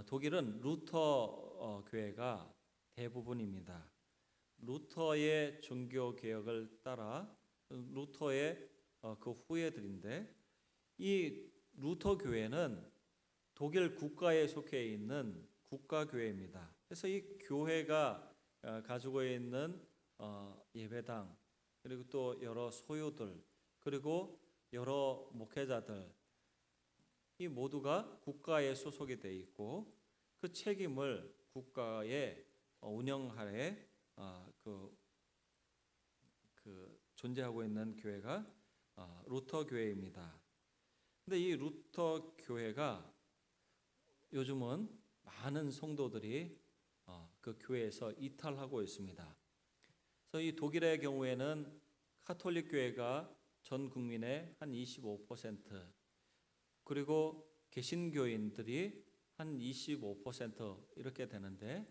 독일은 루터 교회가 대부분입니다. 루터의 종교 개혁을 따라 루터의 그 후예들인데 이 루터 교회는 독일 국가에 속해 있는 국가 교회입니다. 그래서 이 교회가 가지고 있는 예배당 그리고 또 여러 소유들 그리고 여러 목회자들 이 모두가 국가에 소속이 돼 있고 그 책임을 국가에 운영하에 존재하고 있는 교회가 루터 교회입니다. 근데 이 루터 교회가 요즘은 많은 성도들이 그 교회에서 이탈하고 있습니다. 그래서 이 독일의 경우에는 카톨릭 교회가 전 국민의 한 25% 그리고 개신교인들이 한 25% 이렇게 되는데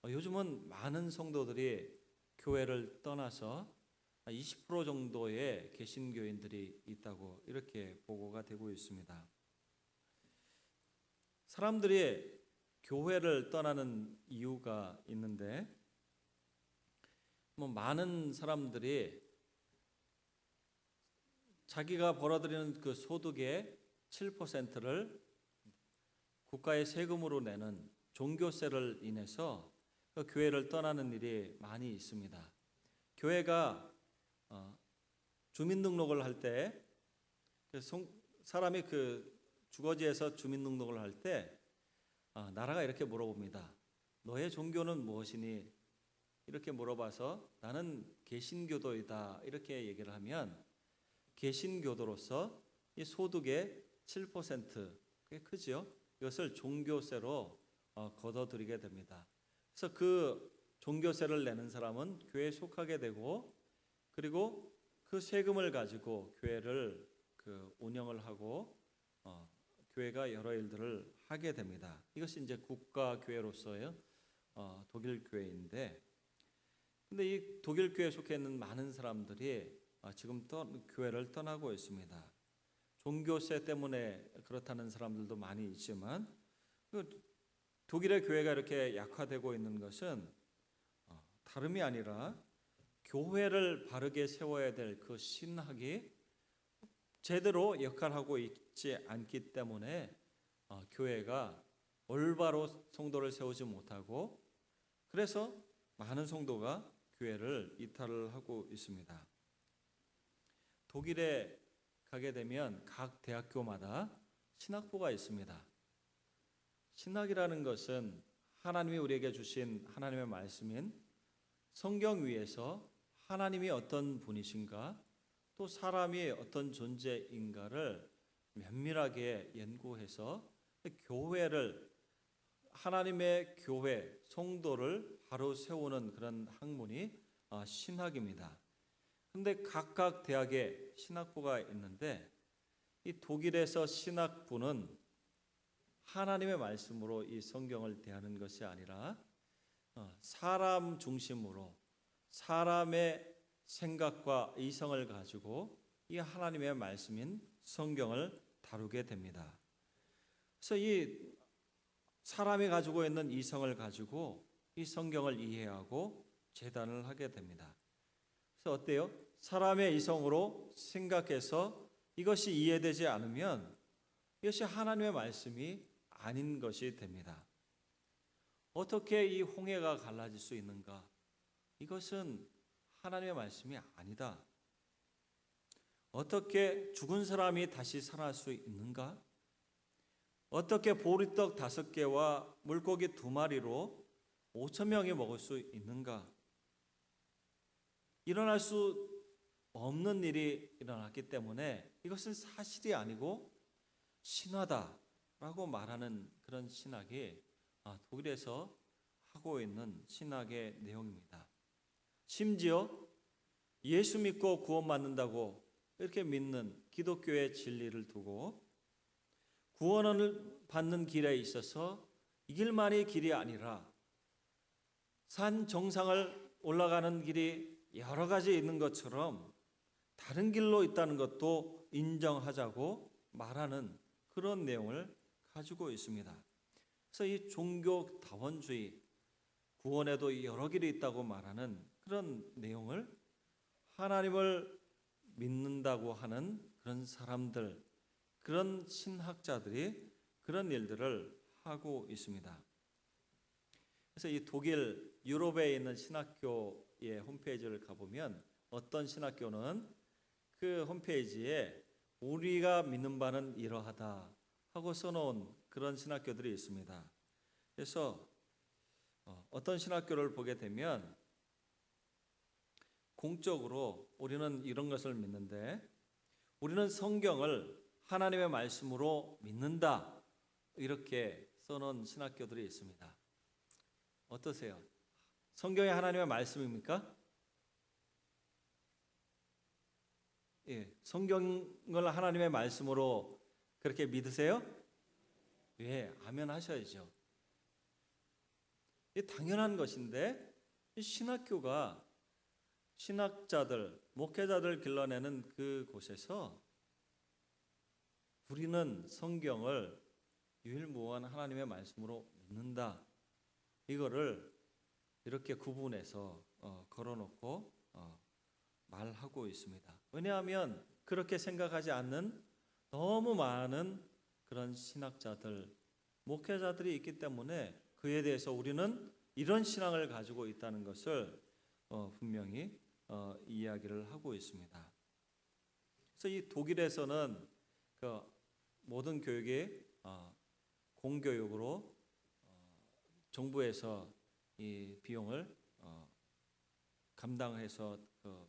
요즘은 많은 성도들이 교회를 떠나서 20% 정도의 개신교인들이 있다고 이렇게 보고가 되고 있습니다. 사람들이 교회를 떠나는 이유가 있는데 많은 사람들이 자기가 벌어들이는 그 소득의 7%를 국가의 세금으로 내는 종교세를 인해서 그 교회를 떠나는 일이 많이 있습니다. 교회가 주민등록을 할 때 사람이 주거지에서 주민등록을 할 때 나라가 이렇게 물어봅니다. 너의 종교는 무엇이니? 이렇게 물어봐서 나는 개신교도이다 이렇게 얘기를 하면 개신교도로서 이 소득의 7% 꽤 크죠. 이것을 종교세로 걷어들이게 됩니다. 그래서 그 종교세를 내는 사람은 교회에 속하게 되고 그리고 그 세금을 가지고 교회를 운영을 하고 교회가 여러 일들을 하게 됩니다. 이것이 이제 국가 교회로서의 독일 교회인데, 근데 이 독일 교회에 속해 있는 많은 사람들이 지금 교회를 떠나고 있습니다. 종교세 때문에 그렇다는 사람들도 많이 있지만 독일의 교회가 이렇게 약화되고 있는 것은 다름이 아니라 교회를 바르게 세워야 될 그 신학이 제대로 역할하고 있지 않기 때문에 교회가 올바로 성도를 세우지 못하고 그래서 많은 성도가 교회를 이탈을 하고 있습니다. 독일에 가게 되면 각 대학교마다 신학부가 있습니다. 신학이라는 것은 하나님이 우리에게 주신 하나님의 말씀인 성경 위에서 하나님이 어떤 분이신가, 또 사람이 어떤 존재인가를 면밀하게 연구해서 교회를, 하나님의 교회, 성도를 바로 세우는 그런 학문이 신학입니다. 그런데 각각 대학에 신학부가 있는데, 이 독일에서 신학부는 하나님의 말씀으로 이 성경을 대하는 것이 아니라 사람 중심으로 사람의 생각과 이성을 가지고 이 하나님의 말씀인 성경을 다루게 됩니다. 그래서 이 사람이 가지고 있는 이성을 가지고 이 성경을 이해하고 재단을 하게 됩니다. 그래서 어때요? 사람의 이성으로 생각해서 이것이 이해되지 않으면 이것이 하나님의 말씀이 아닌 것이 됩니다. 어떻게 이 홍해가 갈라질 수 있는가? 이것은 하나님의 말씀이 아니다. 어떻게 죽은 사람이 다시 살아날 수 있는가? 어떻게 보리떡 5개와 물고기 2마리로 5,000명이 먹을 수 있는가? 일어날 수 없는 일이 일어났기 때문에 이것은 사실이 아니고 신화다라고 말하는 그런 신학이 독일에서 하고 있는 신학의 내용입니다. 심지어 예수 믿고 구원받는다고 이렇게 믿는 기독교의 진리를 두고 구원을 받는 길에 있어서 이 길만이 길이 아니라 산 정상을 올라가는 길이 여러 가지 있는 것처럼 다른 길로 있다는 것도 인정하자고 말하는 그런 내용을 가지고 있습니다. 그래서 이 종교다원주의, 구원에도 여러 길이 있다고 말하는 그런 내용을 하나님을 믿는다고 하는 그런 사람들, 그런 신학자들이 그런 일들을 하고 있습니다. 그래서 이 독일 유럽에 있는 신학교의 홈페이지를 가보면 어떤 신학교는 그 홈페이지에 우리가 믿는 바는 이러하다 하고 써놓은 그런 신학교들이 있습니다. 그래서 어떤 신학교를 보게 되면 공적으로 우리는 이런 것을 믿는데, 우리는 성경을 하나님의 말씀으로 믿는다, 이렇게 써놓은 신학교들이 있습니다. 어떠세요? 성경이 하나님의 말씀입니까? 예, 성경을 하나님의 말씀으로 그렇게 믿으세요? 예, 아멘 하셔야죠. 이 당연한 것인데, 이 신학교가 신학자들, 목회자들 길러내는 그 곳에서 우리는 성경을 유일무이한 하나님의 말씀으로 믿는다, 이거를 이렇게 구분해서 걸어놓고 말하고 있습니다. 왜냐하면 그렇게 생각하지 않는 너무 많은 그런 신학자들, 목회자들이 있기 때문에 그에 대해서 우리는 이런 신앙을 가지고 있다는 것을 분명히 이야기를 하고 있습니다. 그래서 이 독일에서는 그 모든 교육이 공교육으로 정부에서 이 비용을 감당해서 그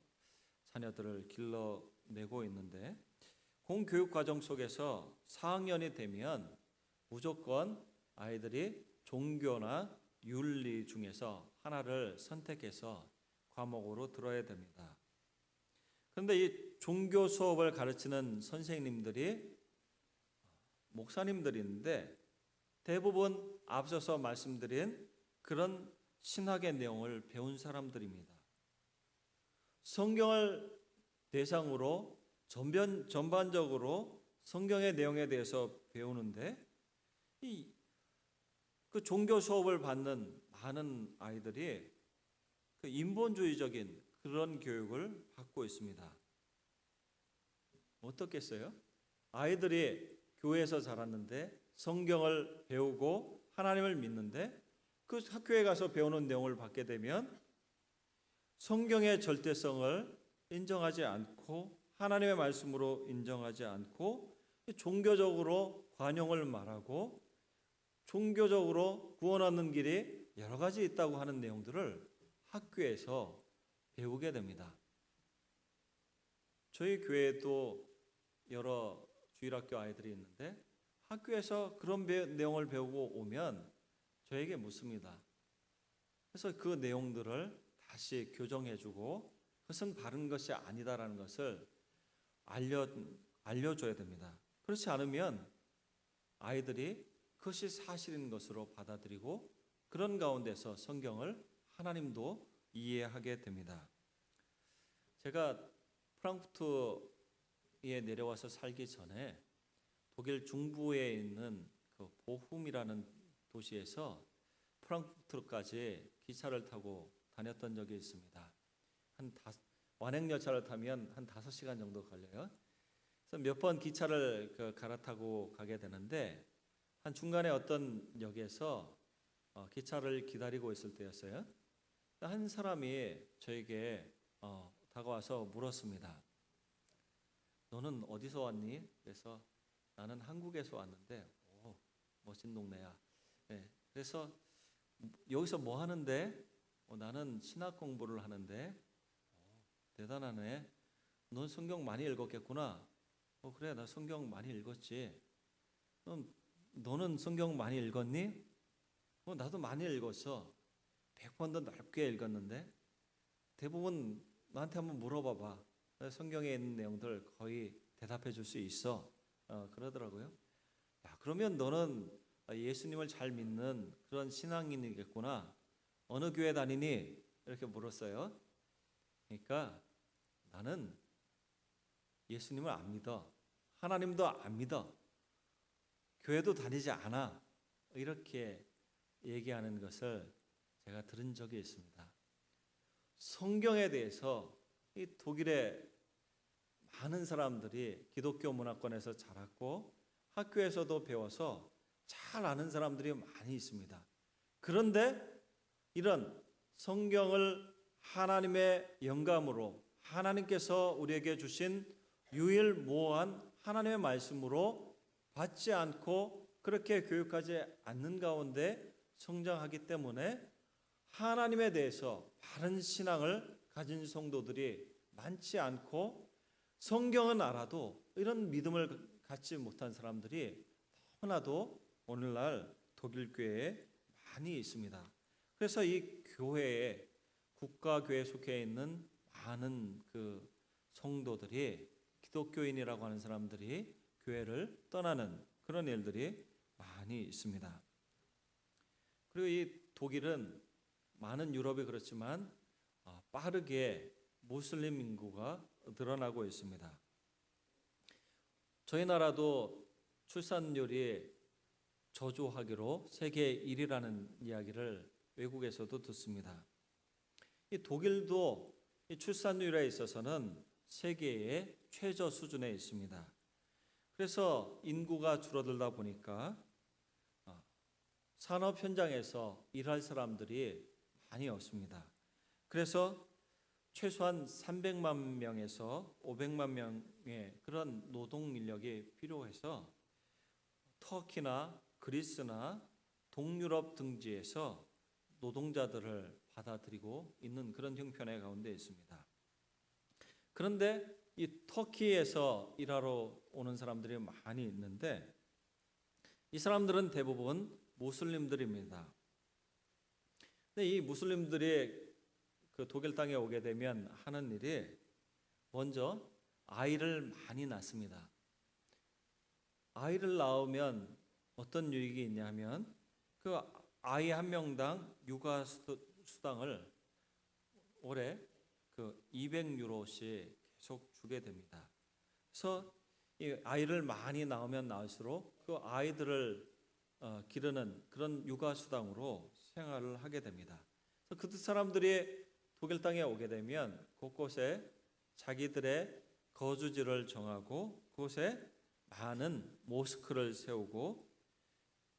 자녀들을 길러내고 있는데, 공교육 과정 속에서 4학년이 되면 무조건 아이들이 종교나 윤리 중에서 하나를 선택해서 과목으로 들어야 됩니다. 그런데 이 종교 수업을 가르치는 선생님들이 목사님들인데 대부분 앞서서 말씀드린 그런 신학의 내용을 배운 사람들입니다. 성경을 대상으로 전반적으로 성경의 내용에 대해서 배우는데, 그 종교 수업을 받는 많은 아이들이 그 인본주의적인 그런 교육을 받고 있습니다. 어떻겠어요? 아이들이 교회에서 자랐는데 성경을 배우고 하나님을 믿는데 그 학교에 가서 배우는 내용을 받게 되면 성경의 절대성을 인정하지 않고 하나님의 말씀으로 인정하지 않고 종교적으로 관용을 말하고 종교적으로 구원 얻는 길이 여러 가지 있다고 하는 내용들을 학교에서 배우게 됩니다. 저희 교회에도 여러 주일학교 아이들이 있는데 학교에서 그런 내용을 배우고 오면 저에게 묻습니다. 그래서 그 내용들을 다시 교정해주고 그것은 바른 것이 아니다라는 것을 알려줘야 됩니다. 그렇지 않으면 아이들이 그것이 사실인 것으로 받아들이고 그런 가운데서 성경을 하나님도 이해하게 됩니다. 제가 프랑크푸르트에 내려와서 살기 전에 독일 중부에 있는 그 보훔이라는 도시에서 프랑크푸르트까지 기차를 타고 다녔던 적이 있습니다. 완행열차를 타면 한 5시간 정도 걸려요. 그래서 몇 번 기차를 갈아타고 가게 되는데 한 중간에 어떤 역에서 기차를 기다리고 있을 때였어요. 한 사람이 저에게 다가와서 물었습니다. 너는 어디서 왔니? 그래서 나는 한국에서 왔는데 오, 멋진 동네야. 네, 그래서 여기서 뭐 하는데? 나는 신학 공부를 하는데 대단하네. 넌 성경 많이 읽었겠구나. 그래, 나 성경 많이 읽었지. 너는 성경 많이 읽었니? 나도 많이 읽었어. 100번도 넓게 읽었는데 대부분 나한테 한번 물어봐봐. 성경에 있는 내용들 거의 대답해 줄 수 있어. 그러더라고요. 야, 그러면 너는 예수님을 잘 믿는 그런 신앙인이겠구나. 어느 교회 다니니? 이렇게 물었어요. 그러니까 나는 예수님을 안 믿어. 하나님도 안 믿어. 교회도 다니지 않아. 이렇게 얘기하는 것을 제가 들은 적이 있습니다. 성경에 대해서 이 독일의 많은 사람들이 기독교 문화권에서 자랐고 학교에서도 배워서 잘 아는 사람들이 많이 있습니다. 그런데 이런 성경을 하나님의 영감으로 하나님께서 우리에게 주신 유일무이한 하나님의 말씀으로 받지 않고 그렇게 교육하지 않는 가운데 성장하기 때문에 하나님에 대해서 바른 신앙을 가진 성도들이 많지 않고 성경은 알아도 이런 믿음을 갖지 못한 사람들이 너무나도 오늘날 독일 교회에 많이 있습니다. 그래서 이 교회에 국가교회에 속해 있는 많은 그 성도들이 기독교인이라고 하는 사람들이 교회를 떠나는 그런 일들이 많이 있습니다. 그리고 이 독일은 많은 유럽이 그렇지만 빠르게 무슬림 인구가 늘어나고 있습니다. 저희 나라도 출산율이 저조하기로 세계 1위라는 이야기를 외국에서도 듣습니다. 이 독일도 이 출산율에 있어서는 세계의 최저 수준에 있습니다. 그래서 인구가 줄어들다 보니까 산업 현장에서 일할 사람들이 많이 없습니다. 그래서 최소한 300만 명에서 500만 명의 그런 노동 인력이 필요해서 터키나 그리스나 동유럽 등지에서 노동자들을 받아들이고 있는 그런 형편의 가운데 있습니다. 그런데 이 터키에서 일하러 오는 사람들이 많이 있는데 이 사람들은 대부분 무슬림들입니다. 근데 이 무슬림들이 그 독일 땅에 오게 되면 하는 일이 먼저 아이를 많이 낳습니다. 아이를 낳으면 어떤 유익이 있냐면 그 아이 한 명당 육아 수당을 올해 그 200유로씩 계속 주게 됩니다. 그래서 이 아이를 많이 낳으면 낳을수록 그 아이들을 기르는 그런 육아 수당으로 생활을 하게 됩니다. 그래서 그 사람들이 독일 땅에 오게 되면 곳곳에 자기들의 거주지를 정하고 그곳에 많은 모스크를 세우고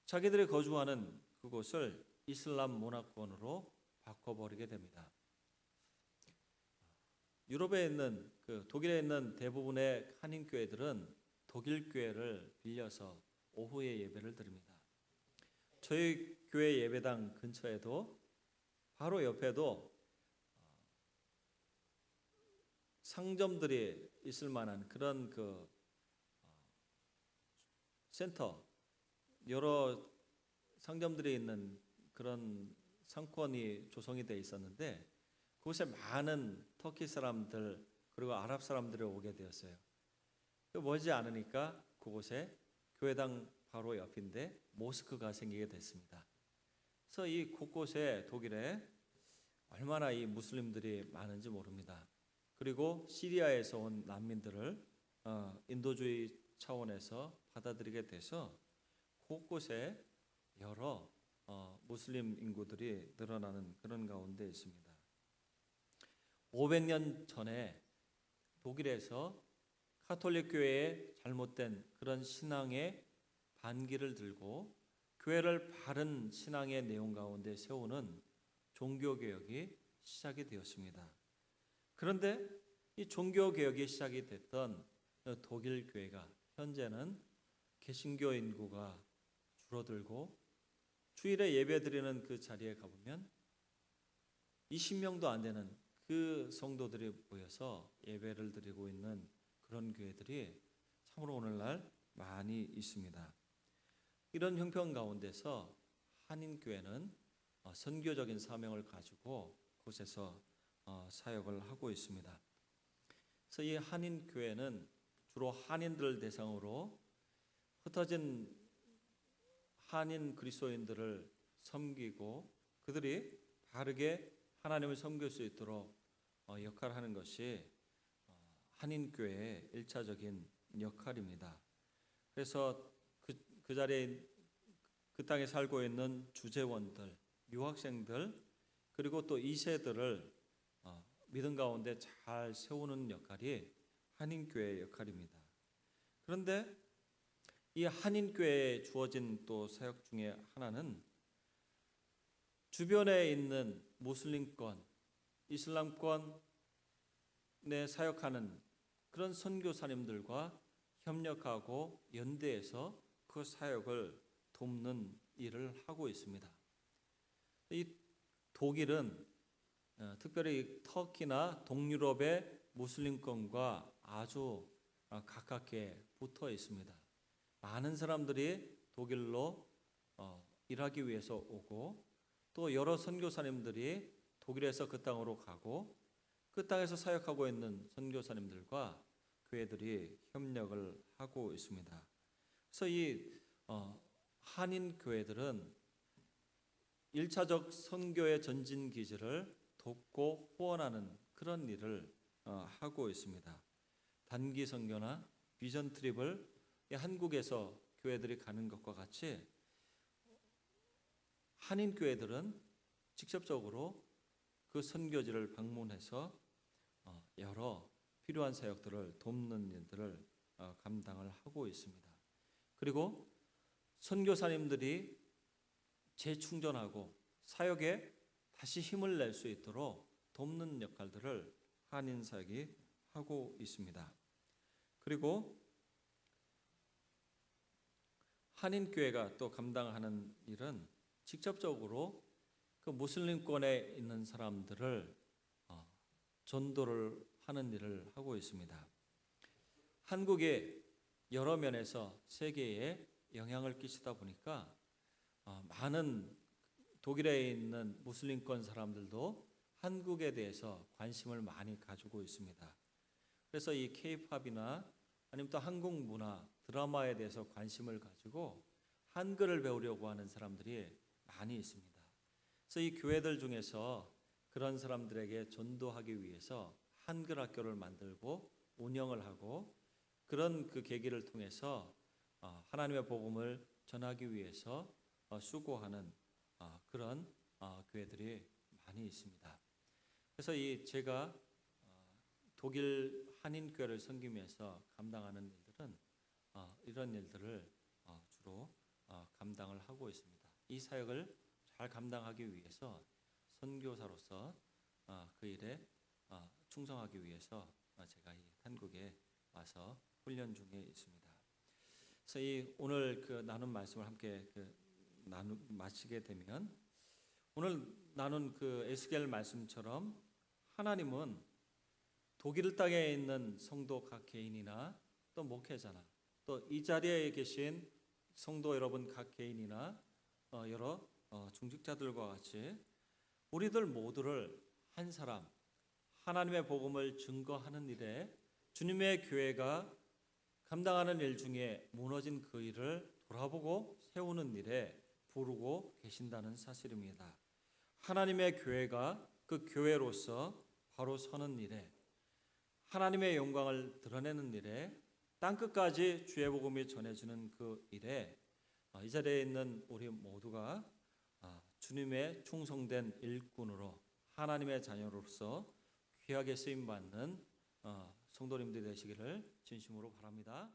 자기들이 거주하는 그곳을 이슬람 문화권으로 바꿔버리게 됩니다. 유럽에 있는 독일에 있는 대부분의 한인 교회들은 독일 교회를 빌려서 오후에 예배를 드립니다. 저희 교회 예배당 근처에도 바로 옆에도 상점들이 있을 만한 그런 센터, 여러 상점들이 있는 그런 상권이 조성이 돼 있었는데 그곳에 많은 터키 사람들 그리고 아랍 사람들이 오게 되었어요. 멀지 않으니까 그곳에 교회당 바로 옆인데 모스크가 생기게 됐습니다. 그래서 이 곳곳에 독일에 얼마나 이 무슬림들이 많은지 모릅니다. 그리고 시리아에서 온 난민들을 인도주의 차원에서 받아들이게 돼서 곳곳에 여러 무슬림 인구들이 늘어나는 그런 가운데 있습니다. 500년 전에 독일에서 가톨릭 교회의 잘못된 그런 신앙의 반기를 들고 교회를 바른 신앙의 내용 가운데 세우는 종교개혁이 시작이 되었습니다. 그런데 이 종교개혁이 시작이 됐던 독일 교회가 현재는 개신교 인구가 줄어들고 주일에 예배드리는 그 자리에 가보면 20명도 안 되는 그 성도들이 모여서 예배를 드리고 있는 그런 교회들이 참으로 오늘날 많이 있습니다. 이런 형편 가운데서 한인교회는 선교적인 사명을 가지고 곳에서 사역을 하고 있습니다. 그래서 이 한인교회는 주로 한인들을 대상으로 흩어진 한인 그리스도인들을 섬기고 그들이 바르게 하나님을 섬길 수 있도록 역할을 하는 것이 한인교회의 1차적인 역할입니다. 그래서 그 자리에 그 땅에 살고 있는 주재원들, 유학생들 그리고 또 2세들을 믿음 가운데 잘 세우는 역할이 한인교회의 역할입니다. 그런데 이 한인교회에 주어진 또 사역 중에 하나는 주변에 있는 무슬림권, 이슬람권에 사역하는 그런 선교사님들과 협력하고 연대해서 그 사역을 돕는 일을 하고 있습니다. 이 독일은 특별히 터키나 동유럽의 무슬림권과 아주 가깝게 붙어 있습니다. 많은 사람들이 독일로 일하기 위해서 오고 또 여러 선교사님들이 독일에서 그 땅으로 가고 그 땅에서 사역하고 있는 선교사님들과 교회들이 협력을 하고 있습니다. 그래서 이 한인 교회들은 1차적 선교의 전진 기지를 돕고 후원하는 그런 일을 하고 있습니다. 단기 선교나 비전 트립을 한국에서 교회들이 가는 것과 같이 한인 교회들은 직접적으로 그 선교지를 방문해서 여러 필요한 사역들을 돕는 일들을 감당을 하고 있습니다. 그리고 선교사님들이 재충전하고 사역에 다시 힘을 낼 수 있도록 돕는 역할들을 한인 사역이 하고 있습니다. 그리고 한인 교회가 또 감당하는 일은 직접적으로 그 무슬림권에 있는 사람들을 전도를 하는 일을 하고 있습니다. 한국에 여러 면에서 세계에 영향을 끼치다 보니까 많은 독일에 있는 무슬림권 사람들도 한국에 대해서 관심을 많이 가지고 있습니다. 그래서 이 K-팝이나 아니면 또 한국 문화, 드라마에 대해서 관심을 가지고 한글을 배우려고 하는 사람들이 많이 있습니다. 그래서 이 교회들 중에서 그런 사람들에게 전도하기 위해서 한글 학교를 만들고 운영을 하고 그런 그 계기를 통해서 하나님의 복음을 전하기 위해서 수고하는 그런 교회들이 많이 있습니다. 그래서 제가 독일 한인 교회를 섬기면서 감당하는 일들은 이런 일들을 주로 감당을 하고 있습니다. 이 사역을 잘 감당하기 위해서 선교사로서 그 일에 충성하기 위해서 제가 이 한국에 와서 훈련 중에 있습니다. 그래서 이 오늘 그 나눈 말씀을 함께 마치게 되면 오늘 나눈 그 에스겔 말씀처럼 하나님은 독일 땅에 있는 성도 각 개인이나 또 목회자나 또 이 자리에 계신 성도 여러분 각 개인이나 여러 중직자들과 같이 우리들 모두를 한 사람 하나님의 복음을 증거하는 일에 주님의 교회가 감당하는 일 중에 무너진 그 일을 돌아보고 세우는 일에 부르고 계신다는 사실입니다. 하나님의 교회가 그 교회로서 바로 서는 일에 하나님의 영광을 드러내는 일에 땅끝까지 주의 복음이 전해지는 그 일에 이 자리에 있는 우리 모두가 주님의 충성된 일꾼으로 하나님의 자녀로서 귀하게 쓰임받는 성도님들이 되시기를 진심으로 바랍니다.